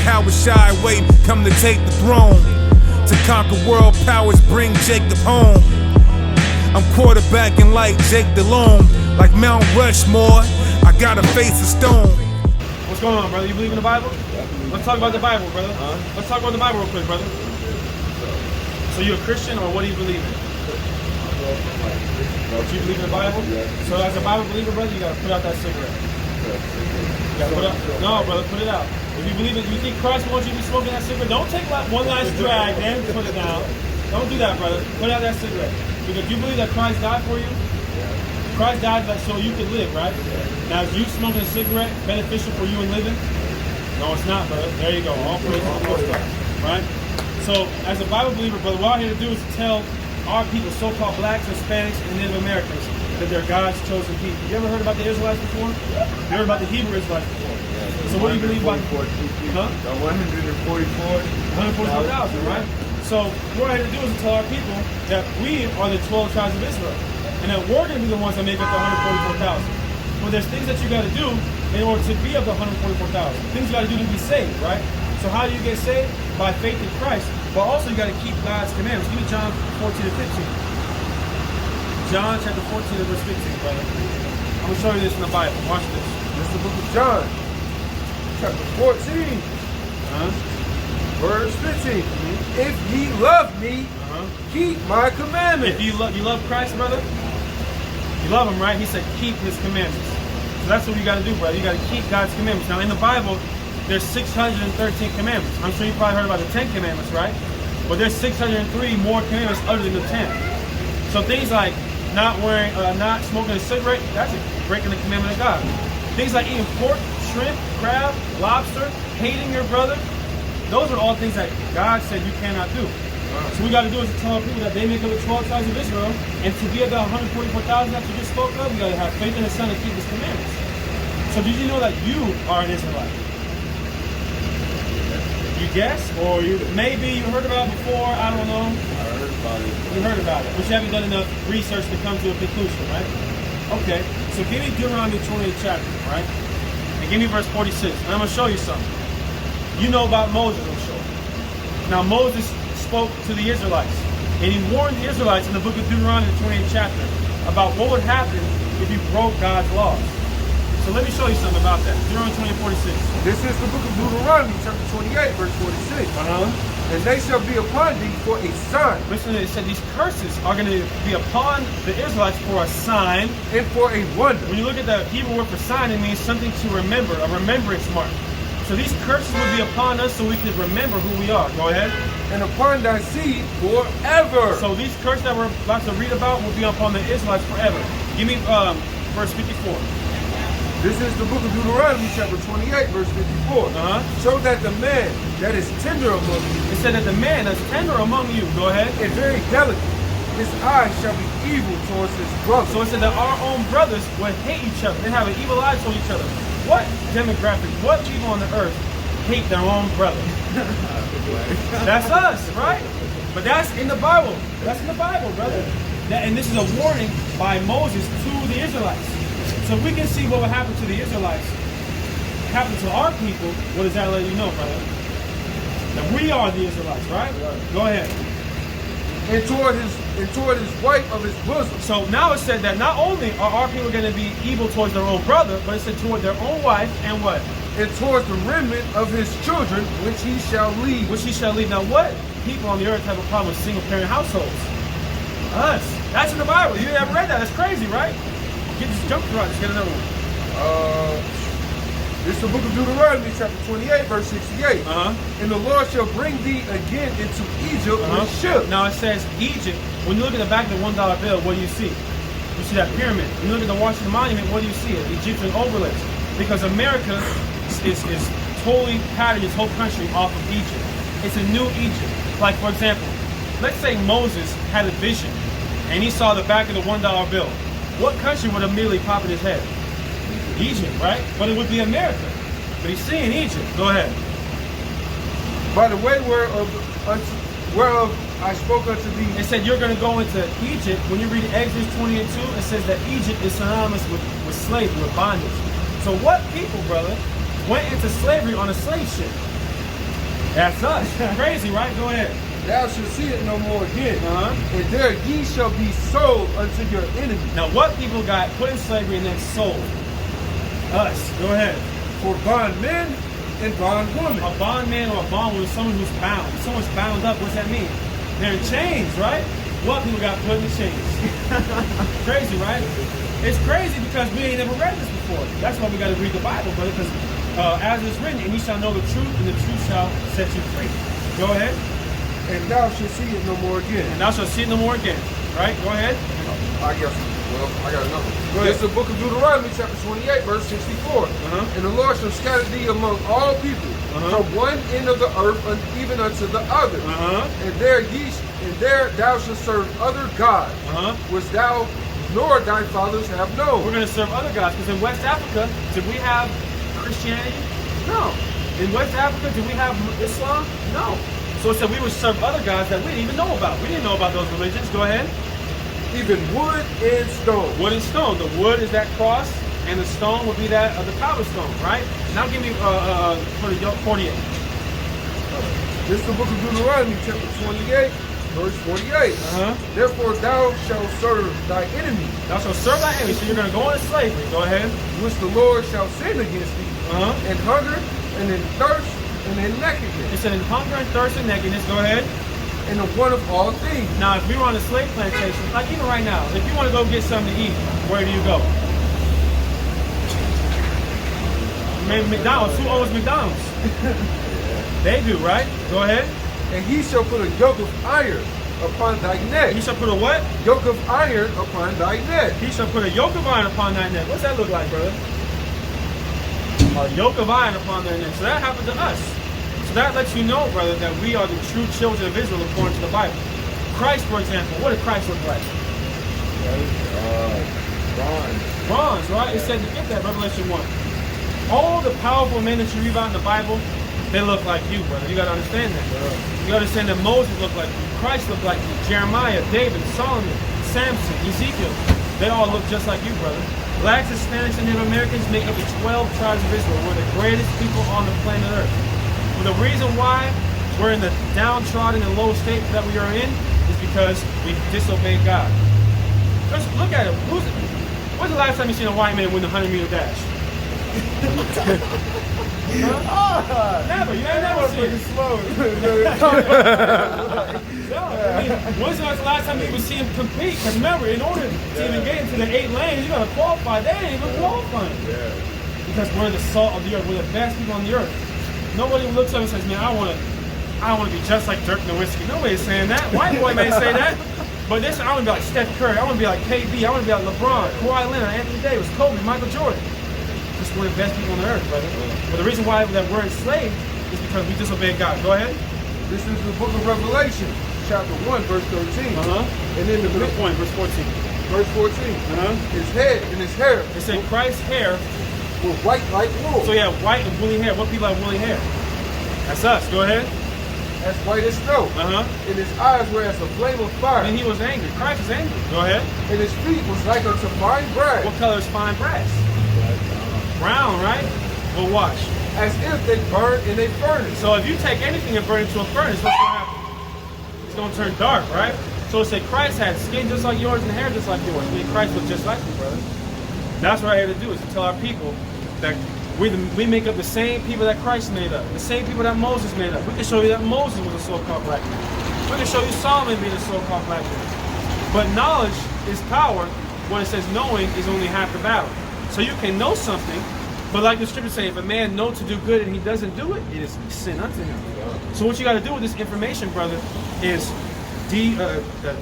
Yahushua wait, come to take the throne. To conquer world powers, bring Jacob home. I'm quarterbacking like Jake DeLone, like Mount Rushmore. I got a face of stone. What's going on, brother? You believe in the Bible? Let's talk about the Bible, brother. Let's talk about the Bible real quick, brother. So you're a Christian, or what do you believe in? Do you believe in the Bible? So as a Bible believer, brother, you gotta put out that cigarette. You gotta put out. No, brother, put it out. If you believe it, you think Christ wants you to be smoking that cigarette, don't take one last drag, then put it down. Don't do that, brother. Put out that cigarette. Because you believe that Christ died for you? Christ died so you could live, right? Now, is you smoking a cigarette beneficial for you in living? No, it's not, brother. There you go. All praise to the Most High, right? So, as a Bible believer, brother, what I'm here to do is to tell our people, so-called blacks, Hispanics, and Native Americans, that they're God's chosen people. You ever heard about the Israelites before? You heard about the Hebrew Israelites before? So what do you believe about? Huh? 144,000, right? So what we're here to do is to tell our people that we are the 12 tribes of Israel, and that we're going to be the ones that make up the 144,000. Well, there's things that you got to do in order to be of the 144,000. Things you got to do to be saved, right? So how do you get saved? By faith in Christ. But also you got to keep God's commandments. Give me John 14 and 15. John chapter 14 and verse 15, brother. I'm going to show you this in the Bible. Watch this. This is the book of John, chapter 14, verse 15. If ye love me, keep my commandments. If you love Christ, brother, you love him, right? He said keep his commandments. So that's what you got to do, brother. You got to keep God's commandments. Now in the Bible, there's 613 commandments. I'm sure you probably heard about the 10 commandments, right? But there's 603 more commandments other than the 10. So things like not smoking a cigarette, that's breaking the commandment of God. Things like eating pork, shrimp, crab, lobster, hating your brother, those are all things that God said you cannot do. So what we got to do is to tell people that they make up the 12 tribes of Israel, and to be about 144,000 that you just spoke of, you got to have faith in the Son and keep his commandments. So did you know that you are an Israelite? You guess? Or maybe you heard about it before, I don't know. I heard about it. You heard about it, but you haven't done enough research to come to a conclusion, right? Okay, so give me Deuteronomy 28th chapter, right? And give me verse 46, and I'm going to show you something. You know about Moses, I'm sure. Now Moses spoke to the Israelites, and he warned the Israelites in the book of Deuteronomy 28th chapter about what would happen if you broke God's laws. So let me show you something about that. Deuteronomy 28:46. This is the book of Deuteronomy, chapter 28, verse 46. And they shall be upon thee for a sign. Listen, it said these curses are going to be upon the Israelites for a sign. And for a wonder. When you look at the Hebrew word for sign, it means something to remember, a remembrance mark. So these curses will be upon us so we can remember who we are. Go ahead. And upon thy seed forever. So these curses that we're about to read about will be upon the Israelites forever. Give me verse 54. This is the book of Deuteronomy, chapter 28, verse 54. So that the man that is tender among you. It said that the man that's tender among you, go ahead. And very delicate, his eyes shall be evil towards his brother. So it said that our own brothers would hate each other. They have an evil eye toward each other. What demographic, what people on the earth hate their own brother? That's us, right? But that's in the Bible. That's in the Bible, brother. And this is a warning by Moses to the Israelites. So we can see what will happen to the Israelites, happen to our people. What does that let you know, brother? That we are the Israelites, right? Go ahead. And toward his wife of his bosom. So now it said that not only are our people going to be evil towards their own brother, but it said toward their own wife and what? And towards the remnant of his children, which he shall lead. Which he shall lead. Now what people on the earth have a problem with single parent households? Us. That's in the Bible. You haven't read that. That's crazy, right? Get this jump right. Let's get another one. This is the book of Deuteronomy, chapter 28, verse 68. And the Lord shall bring thee again into Egypt with ships. Now it says Egypt. When you look at the back of the $1 bill, what do you see? You see that pyramid. When you look at the Washington Monument, what do you see? Egyptian overlays. Because America is totally patterned its whole country off of Egypt. It's a new Egypt. Like, for example, let's say Moses had a vision and he saw the back of the $1 bill. What country would immediately pop in his head? Egypt, right? But it would be America. But he's seeing Egypt. Go ahead. By the way whereof I spoke unto thee. It said you're going to go into Egypt. When you read Exodus 20:2, it says that Egypt is synonymous with slavery, with bondage. So what people, brother, went into slavery on a slave ship? That's us. Crazy, right? Go ahead. Thou shalt see it no more again. Uh-huh. And there ye shall be sold unto your enemy. Now, what people got put in slavery and then sold? Us. Go ahead. For bondmen and bondwomen. A bondman or a bondwoman is someone who's bound. If someone's bound up, what's that mean? They're in chains, right? What people got put in chains? Crazy, right? It's crazy because we ain't never read this before. That's why we got to read the Bible, brother, because as it's written, and ye shall know the truth, and the truth shall set you free. Go ahead. And thou shalt see it no more again. And thou shalt see it no more again. Right? Go ahead. I guess, well, I got another one. It's the book of Deuteronomy, chapter 28, verse 64. And the Lord shall scatter thee among all people, from one end of the earth even unto the other. And there thou shalt serve other gods, which thou nor thy fathers have known. We're going to serve other gods, because in West Africa, did we have Christianity? No. In West Africa, did we have Islam? No. So it said we would serve other gods that we didn't even know about. We didn't know about those religions. Go ahead. Even wood and stone. Wood and stone. The wood is that cross, and the stone would be that of the cobblestone, right? Now give me 48. This is the book of Deuteronomy, chapter 28, verse 48. Therefore thou shalt serve thy enemy. Thou shalt serve thy enemy. So you're going to go into slavery. Go ahead. Which the Lord shall send against thee. And hunger, and in thirst, and in nakedness. It said in hunger and thirst and nakedness. Go ahead. And the one of all things. Now, if we were on a slave plantation, like even right now, if you want to go get something to eat, where do you go? Maybe McDonald's. Who owns McDonald's? They do, right? Go ahead. And he shall put a yoke of iron upon thy neck. He shall put a what? Yoke of iron upon thy neck. He shall put a yoke of iron upon thy neck. What's that look like, brother? A yoke of iron upon their neck. So that happened to us. So that lets you know, brother, that we are the true children of Israel according to the Bible. Christ, for example, what did Christ look like? Bronze. Bronze, right? It said to get that, Revelation 1. All the powerful men that you read about in the Bible, they look like you, brother. You got to understand that. You understand that Moses looked like you. Christ looked like you. Jeremiah, David, Solomon, Samson, Ezekiel. They all look just like you, brother. Blacks, Hispanics, and Native Americans make up the 12 tribes of Israel. We're the greatest people on the planet Earth. But the reason why we're in the downtrodden and low state that we are in is because we disobeyed God. Just look at it. When's the last time you seen a white man win the 100-meter dash? Never. You ain't never seen it. When's the last time you would see him compete? Because remember, in order to even get into the 8 lanes, you got to qualify. They ain't even qualifying. Because we're the salt of the earth. We're the best people on the earth. Nobody looks up and says, man, I want to be just like Dirk Nowitzki. Nobody's saying that. White boy may say that. But this, I want to be like Steph Curry. I want to be like KD. I want to be like LeBron, Kawhi Leonard, Anthony Davis, Kobe, Michael Jordan. Just we're the best people on the earth, brother. But the reason why that we're enslaved is because we disobeyed God. Go ahead. This is the book of Revelation, chapter 1, verse 13. And in the middle point, verse 14. Verse 14. His head and his hair. It said Christ's hair were white like wool. So yeah, white and woolly hair. What people have woolly hair? That's us. Go ahead. As white as snow. And his eyes were as a flame of fire. And he was angry. Christ was angry. Go ahead. And his feet was like unto fine brass. What color is fine brass? Brown, right? Well, watch. As if they burned in a furnace. So if you take anything and burn it into a furnace, what's going to happen? It's going to turn dark, right? So it said Christ had skin just like yours and hair just like yours. I mean, Christ looked just like you, brother. That's what I had to do, is to tell our people that we make up the same people that Christ made up, the same people that Moses made up. We can show you that Moses was a so-called black man. We can show you Solomon being a so-called black man. But knowledge is power. When it says knowing is only half the battle. So you can know something, but like the scriptures say, if a man know to do good and he doesn't do it, it is sin unto him. So what you got to do with this information, brother, is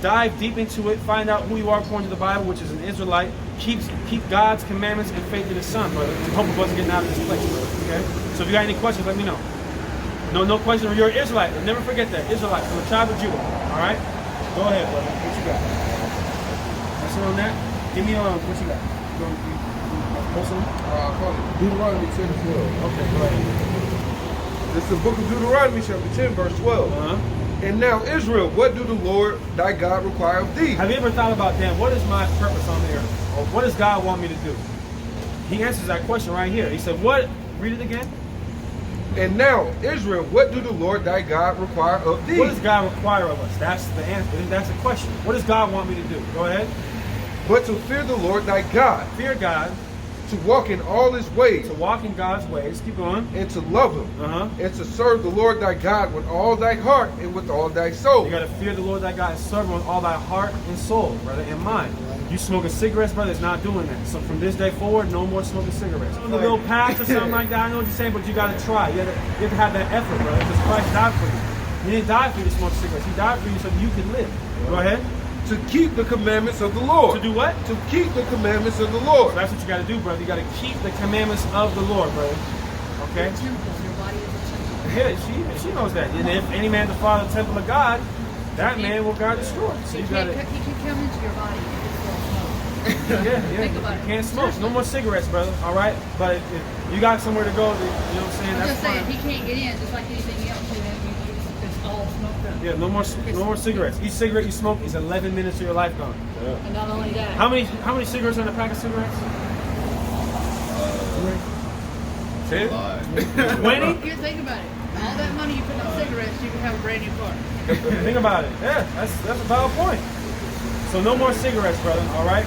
dive deep into it, find out who you are according to the Bible, which is an Israelite. Keep God's commandments and faith in His Son, brother. And hope of us getting out of this place, brother. Okay. So if you got any questions, let me know. No questions. You're an Israelite. Never forget that. Israelite from the tribe of Judah. All right. Go ahead, brother. What you got? That's on that. Give me what you got. Deuteronomy 10 and 12. Okay, go ahead. This is the book of Deuteronomy, chapter 10, verse 12. And now, Israel, what do the Lord thy God require of thee? Have you ever thought about, damn, what is my purpose on the earth? Or what does God want me to do? He answers that question right here. He said, what? Read it again. And now, Israel, what do the Lord thy God require of thee? What does God require of us? That's the answer. That's the question. What does God want me to do? Go ahead. But to fear the Lord thy God, Fear God, to walk in all his ways, to walk in God's ways. Keep going. and to love him, and to serve the Lord thy God with all thy heart and with all thy soul. You got to fear the Lord thy God and serve him with all thy heart and soul, brother, and mind. You smoking cigarettes, brother, it's not doing that. So from this day forward, no more smoking cigarettes. A little patch or something like that, I know what you're saying, but you got to try. You have to have that effort, brother, because Christ died for you. He didn't die for you to smoke cigarettes. He died for you so that you could live. Go ahead. To keep the commandments of the Lord. To do what? To keep the commandments of the Lord. So that's what you got to do, brother. You got to keep the commandments of the Lord, brother. Okay? Your body is a temple. Yeah, she knows that. And if any man defile the temple of God, that man will God destroy. So you got to. He can come into your body and it's full of smoke. Yeah. You can't smoke. No more cigarettes, brother. All right? But if you got somewhere to go, you know what I'm saying? I'm That's just saying, fine. he can't get in just like anything else. It's all smoked up. Yeah, no more cigarettes. Each cigarette you smoke is 11 minutes of your life gone. And not only that. How many cigarettes are in a pack of cigarettes? 10? 20? Here, think about it. All that money you put on cigarettes, you can have a brand new car. Think about it. Yeah, that's a valid point. So no more cigarettes, brother. All right.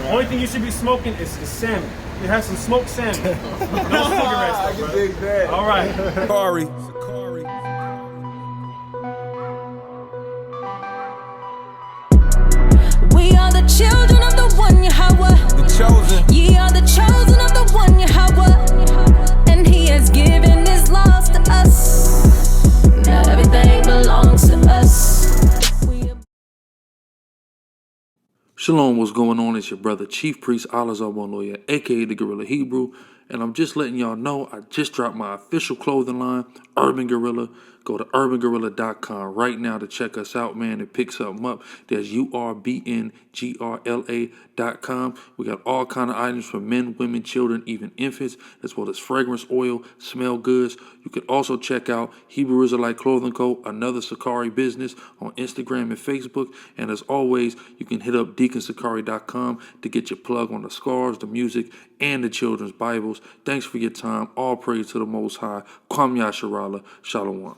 Only thing you should be smoking is salmon. You have some smoked salmon. No cigarettes, though, brother. dig that. All right. SACARRII. We are the children of the one Yahweh. The chosen. Ye are the chosen of the one Yahweh. And he has given his laws to us. Now everything belongs to us. Shalom, what's going on? It's your brother, Chief Priest Alazar Lawyer, aka the Gorilla Hebrew, and I'm just letting y'all know I just dropped my official clothing line, Urban Gorilla. Go to urbangorilla.com right now to check us out, man, and pick something up. There's urbngrla.com. We got all kind of items for men, women, children, even infants, as well as fragrance oil, smell goods. You can also check out Hebrew Israelite Clothing Co., another Sicarii business, on Instagram and Facebook. And as always, you can hit up deaconsicari.com to get your plug on the scarves, the music, and the children's Bibles. Thanks for your time. All praise to the Most High. Kwam Yasharala. Shalom.